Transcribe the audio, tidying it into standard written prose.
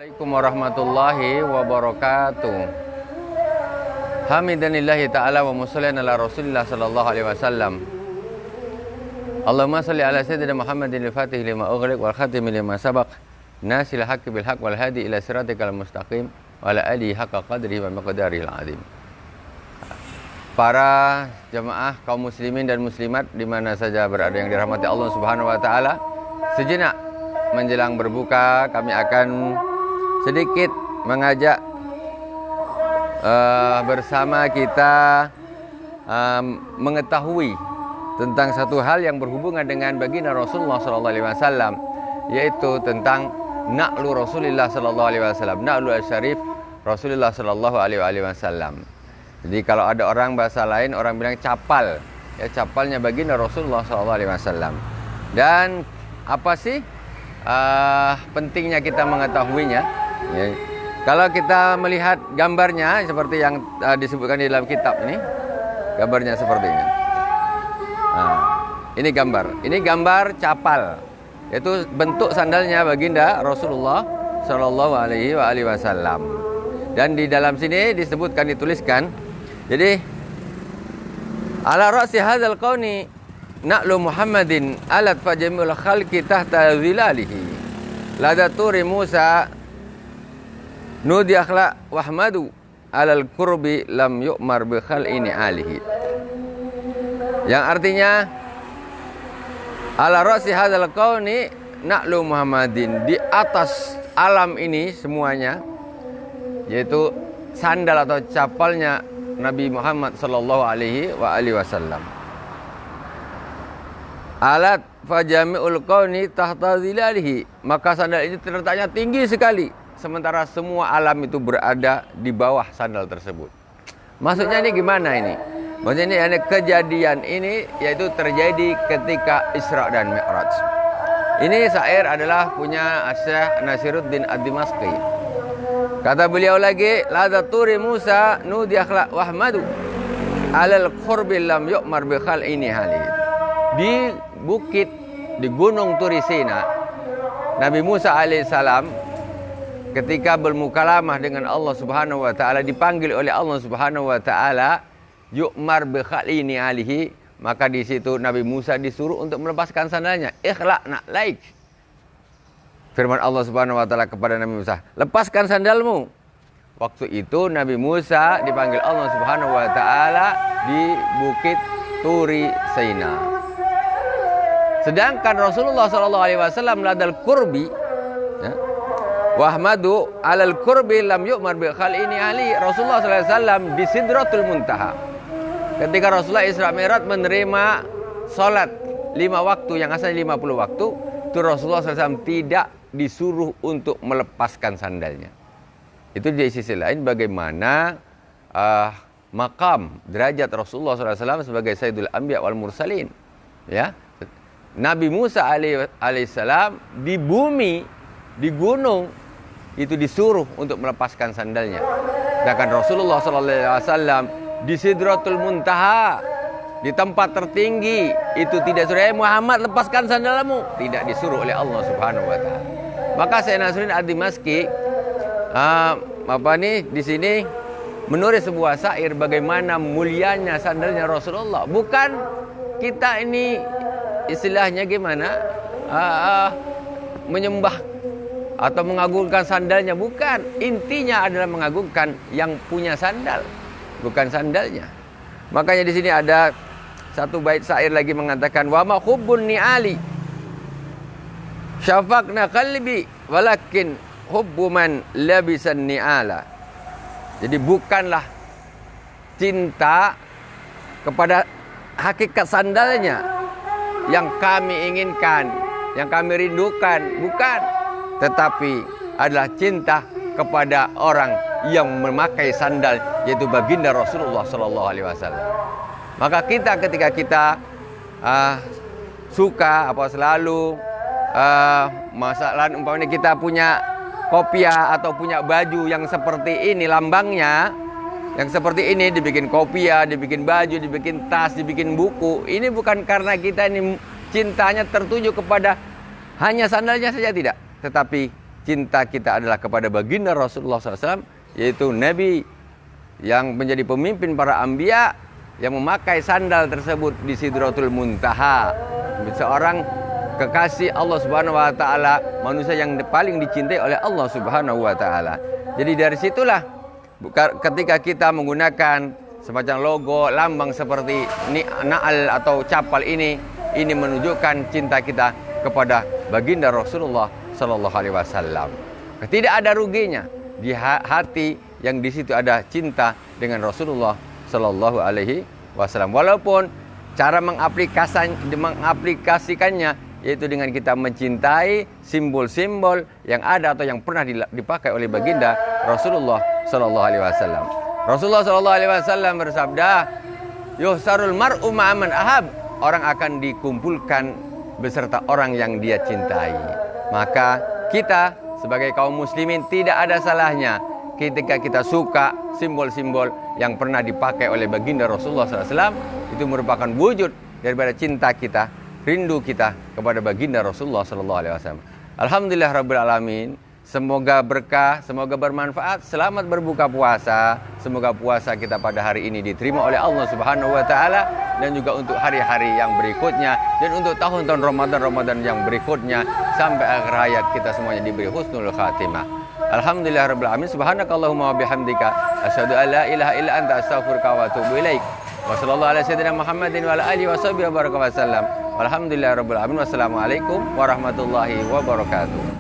Assalamualaikum warahmatullahi wabarakatuh. Hamidanillahi ta'ala wa mussallian ala rasulillah sallallahu alaihi wasallam. Allahumma salli ala sayyidina Muhammadin al-fatih lima ughliq wal khatim lima sabaq nasil haqqi bil haqq wal hadi ila siratikal mustaqim wa ala alihi haqqa qadrihi wa miqdarihil azim. Para jemaah kaum muslimin dan muslimat di mana saja berada yang dirahmati Allah Subhanahu wa taala, sejenak menjelang berbuka kami akan sedikit mengajak bersama kita mengetahui tentang satu hal yang berhubungan dengan baginda Rasulullah SAW, yaitu tentang na'lu Rasulullah SAW, na'lu al-syarif Rasulullah SAW. Jadi kalau ada orang bahasa lain, orang bilang capal, ya, capalnya baginda Rasulullah SAW. Dan apa sih pentingnya kita mengetahuinya? Ya. Kalau kita melihat gambarnya seperti yang disebutkan di dalam kitab ini, gambarnya seperti ini. Nah, ini gambar capal, yaitu bentuk sandalnya baginda Rasulullah Shallallahu Alaihi Wasallam. Dan di dalam sini disebutkan, dituliskan, jadi ala ra'si hadzal qauni na'lu Muhammadin alat fajamul khalqi tahta zilalihi ladaturi Musa Nudi akhlak wahmadu alal kurbi lam yu'mar bikhal ini alihi. Yang artinya ala ra'si hadzal qauni na'lu Muhammadin, di atas alam ini semuanya, yaitu sandal atau capalnya Nabi Muhammad sallallahu alaihi wasallam. Alat fajami'ul qauni tahta zilalihi, maka sandal ini terletaknya tinggi sekali, sementara semua alam itu berada di bawah sandal tersebut. Maksudnya ini gimana ini? Maksudnya ini ada kejadian ini, yaitu terjadi ketika Isra dan Mi'raj. Ini syair adalah punya Syekh Nasiruddin Ad-Dimashqi. Kata beliau lagi, la daturi Musa nudi akhlaq wahmadu alal qurbi lam yu'mar bi khal ini hali. Di bukit, di gunung Turi Sina, Nabi Musa alaihissalam ketika bermukalamah dengan Allah Subhanahu wa taala, dipanggil oleh Allah Subhanahu wa taala, yu'mar bi khalini alihi, maka di situ Nabi Musa disuruh untuk melepaskan sandalnya. Ikhla'na laik. Firman Allah Subhanahu wa taala kepada Nabi Musa, lepaskan sandalmu. Waktu itu Nabi Musa dipanggil Allah Subhanahu wa taala di bukit Turi Sina. Sedangkan Rasulullah sallallahu alaihi wasallam ladal kurbi, ya, wahmadu alal kurbi lam yu'mar bi khal ini ali. Rasulullah SAW di Sidratul Muntaha, ketika Rasulullah Isra Mi'raj menerima salat 5 waktu yang asalnya 50 waktu, itu Rasulullah SAW tidak disuruh untuk melepaskan sandalnya. Itu di sisi lain bagaimana makam derajat Rasulullah SAW sebagai Sayyidul Anbiya wal Mursalin, ya. Nabi Musa alaihissalam di bumi, di gunung, itu disuruh untuk melepaskan sandalnya. Sedangkan Rasulullah SAW di Sidratul Muntaha, di tempat tertinggi, itu tidak disuruh, Muhammad lepaskan sandalmu, tidak disuruh oleh Allah Subhanahu wa taala. Maka Syekh Nasiruddin Ad-Dimashqi di sini menulis sebuah syair bagaimana mulianya sandalnya Rasulullah. Bukan kita ini istilahnya gimana, menyembah atau mengagungkan sandalnya, bukan. Intinya adalah mengagungkan yang punya sandal, bukan sandalnya. Makanya di sini ada satu bait syair lagi mengatakan, wa ma hubbun ni'ali syafaqna qalbi walakin hubbu man labisan ni'ala. Jadi bukanlah cinta kepada hakikat sandalnya yang kami inginkan, yang kami rindukan, bukan, tetapi adalah cinta kepada orang yang memakai sandal, yaitu baginda Rasulullah Sallallahu Alaihi Wasallam. Maka kita ketika kita suka apa selalu masalah umpamanya kita punya kopiah atau punya baju yang seperti ini lambangnya, yang seperti ini, dibikin kopiah, dibikin baju, dibikin tas, dibikin buku, ini bukan karena kita ini cintanya tertuju kepada hanya sandalnya saja, tidak, tetapi cinta kita adalah kepada baginda Rasulullah SAW, yaitu Nabi yang menjadi pemimpin para anbiya, yang memakai sandal tersebut di Sidratul Muntaha, seorang kekasih Allah Subhanahu wa taala, manusia yang paling dicintai oleh Allah Subhanahu wa taala. Jadi dari situlah ketika kita menggunakan semacam logo, lambang seperti na'al atau capal ini menunjukkan cinta kita kepada baginda Rasulullah Sallallahu Alaihi Wasallam. Tidak ada ruginya di hati yang di situ ada cinta dengan Rasulullah Sallallahu Alaihi Wasallam. Walaupun cara mengaplikasikannya yaitu dengan kita mencintai simbol-simbol yang ada atau yang pernah dipakai oleh baginda Rasulullah Sallallahu Alaihi Wasallam. Rasulullah Sallallahu Alaihi Wasallam bersabda, "Yuhsarul mar'u ma'aman ahab." Orang akan dikumpulkan beserta orang yang dia cintai. Maka kita sebagai kaum muslimin tidak ada salahnya ketika kita suka simbol-simbol yang pernah dipakai oleh baginda Rasulullah SAW. Itu merupakan wujud daripada cinta kita, rindu kita kepada baginda Rasulullah SAW. Alhamdulillah Rabbil Alamin. Semoga berkah, semoga bermanfaat. Selamat berbuka puasa. Semoga puasa kita pada hari ini diterima oleh Allah Subhanahu wa taala, dan juga untuk hari-hari yang berikutnya, dan untuk tahun-tahun Ramadan yang berikutnya, sampai akhir hayat kita semuanya diberi husnul khatimah. Alhamdulillah Rabbil Alamin. Subhanakallahumma wa bihamdika asyhadu an la ilaha illa anta astaghfiruka wa atubu ilaik. Wa sallallahu ala sayyidina Muhammadin wa ala alihi wa sahbihi wa baraka wa sallam. Walhamdulillah Rabbil Alamin. Wassalamualaikum warahmatullahi wabarakatuh.